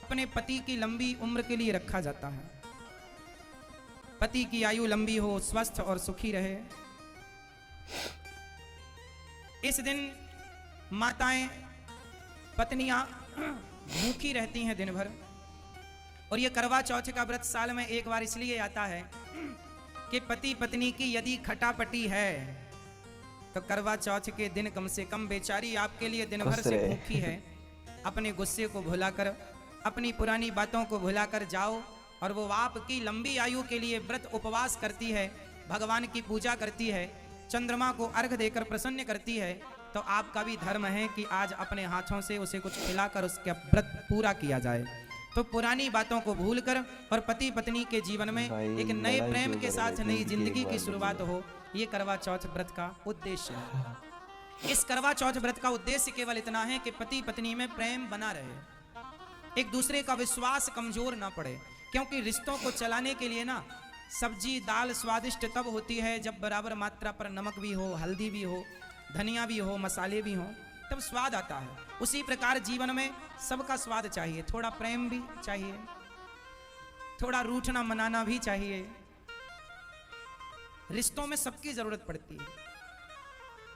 अपने पति की लंबी उम्र के लिए रखा जाता है। पति की आयु लंबी हो, स्वस्थ और सुखी रहे। इस दिन माताएं, पत्नियां भूखी रहती हैं दिन भर। और ये करवा चौथ का व्रत साल में एक बार इसलिए आता है कि पति पत्नी की यदि खटापटी है तो करवा चौथ के दिन कम से कम बेचारी आपके लिए दिन भर से भूखी है, अपने गुस्से को भुलाकर, अपनी पुरानी बातों को भुलाकर जाओ और वो आपकी लंबी आयु के लिए व्रत उपवास करती है, भगवान की पूजा करती है, चंद्रमा को अर्घ देकर प्रसन्न करती है, तो आपका भी धर्म है कि आज अपने हाथों से उसे कुछ खिलाकर उसका व्रत पूरा किया जाए। तो पुरानी बातों को भूलकर और पति पत्नी के जीवन में एक नए प्रेम के साथ नई जिंदगी की शुरुआत हो, ये करवा चौथ व्रत का उद्देश्य है। इस करवा चौथ व्रत का उद्देश्य केवल इतना है कि पति पत्नी में प्रेम बना रहे, एक दूसरे का विश्वास कमजोर ना पड़े। क्योंकि रिश्तों को चलाने के लिए ना सब्जी दाल स्वादिष्ट तब होती है जब बराबर मात्रा पर नमक भी हो, हल्दी भी हो, धनिया भी हो, मसाले भी हो, तब स्वाद आता है। उसी प्रकार जीवन में सबका स्वाद चाहिए, थोड़ा प्रेम भी चाहिए, थोड़ा रूठना मनाना भी चाहिए। रिश्तों में सबकी जरूरत पड़ती है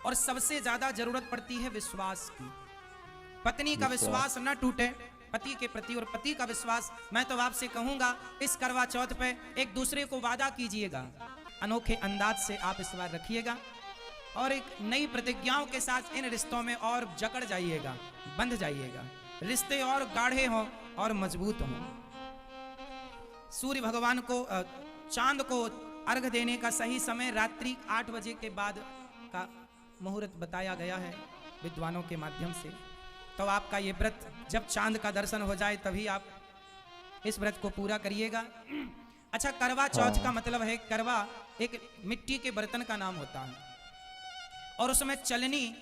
और सबसे ज्यादा जरूरत पड़ती है विश्वास की। पत्नी का विश्वास न टूटे पति के प्रति, और पति का विश्वास, मैं तो आपसे कहूंगा इस करवा चौथ पे एक दूसरे को वादा कीजिएगा, अनोखे अंदाज से आप इस बार रखिएगा और एक नई प्रतिज्ञाओं के साथ इन रिश्तों में और जकड़ जाइएगा, बंध जाइएगा, रिश्ते और गाढ़े हों और मजबूत हों। सूर्य भगवान को, चांद को अर्घ देने का सही समय रात्रि 8 बजे के बाद का मुहूर्त बताया गया है विद्वानों के माध्यम से। तो आपका ये व्रत जब चांद का दर्शन हो जाए तभी आप इस व्रत को पूरा करिएगा। अच्छा, करवा चौथ का मतलब है, करवा एक मिट्टी के बर्तन का नाम होता है और उसमें चलनी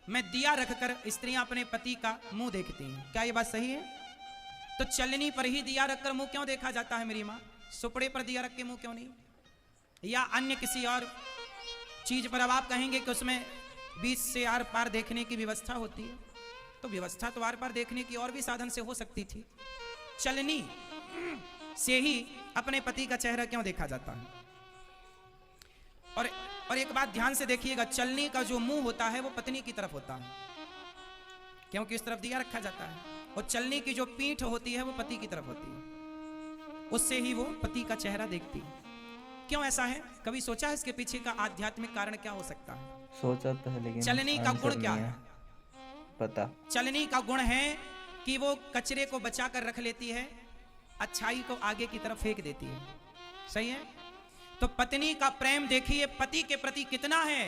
में दिया रखकर स्त्रियां अपने पति का मुंह देखती हैं। क्या ये बात सही है? तो चलनी पर ही दिया रखकर मुंह क्यों देखा जाता है मेरी माँ? सुपड़े पर दिया रख के मुंह क्यों नहीं? या अन्य किसी और चीज पर? अब आप कहेंगे कि उसमें बीच से आर पार देखने की व्यवस्था होती है, तो व्यवस्था तो आर पार देखने की और भी साधन से हो सकती थी। चलनी से ही अपने पति का चेहरा क्यों देखा जाता है? और एक बात ध्यान से देखिएगा, चलनी का जो मुंह होता है वो पत्नी की तरफ होता है, क्योंकि इस तरफ दिया रखा जाता है, और चलनी की जो पीठ होती है वो पति की तरफ होती है, उससे ही वो पति का चेहरा देखती है। क्यों ऐसा है? कभी सोचा है इसके पीछे का आध्यात्मिक कारण क्या हो सकता है? सोचा तो है, लेकिन चलनी का गुण क्या है पता? चलनी का गुण है कि वो कचरे को बचा कर रख लेती है, अच्छाई को आगे की तरफ फेंक देती है। सही है? तो पत्नी का प्रेम देखिए पति के प्रति कितना है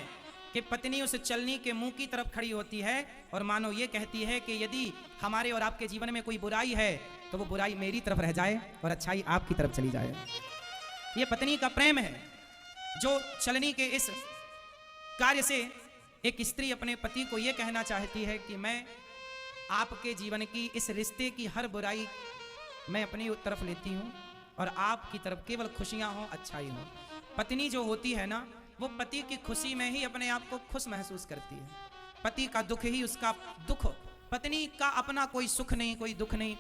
कि पत्नी उस चलनी के मुंह की तरफ खड़ी होती है और मानो ये कहती है कि यदि हमारे और आपके जीवन में कोई बुराई है तो वो बुराई मेरी तरफ रह जाए और अच्छाई आपकी तरफ चली जाए। ये पत्नी का प्रेम है जो चलनी के इस कार्य से एक स्त्री अपने पति को यह कहना चाहती है कि मैं आपके जीवन की इस रिश्ते की हर बुराई मैं अपनी तरफ लेती हूँ और आपकी तरफ केवल खुशियाँ हों, अच्छाई हो। पत्नी जो होती है ना, वो पति की खुशी में ही अपने आप को खुश महसूस करती है, पति का दुख ही उसका दुख। पत्नी का अपना कोई सुख नहीं, कोई दुख नहीं।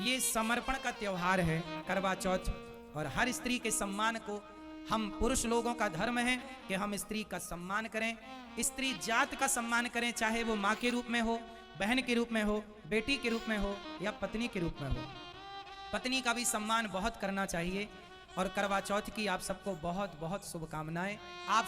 ये समर्पण का त्योहार है करवा चौथ, और हर स्त्री के सम्मान को हम पुरुष लोगों का धर्म है कि हम स्त्री का सम्मान करें, स्त्री जात का सम्मान करें, चाहे वो माँ के रूप में हो, बहन के रूप में हो, बेटी के रूप में हो या पत्नी के रूप में हो। पत्नी का भी सम्मान बहुत करना चाहिए। और करवा चौथ की आप सबको बहुत बहुत शुभकामनाएं। आप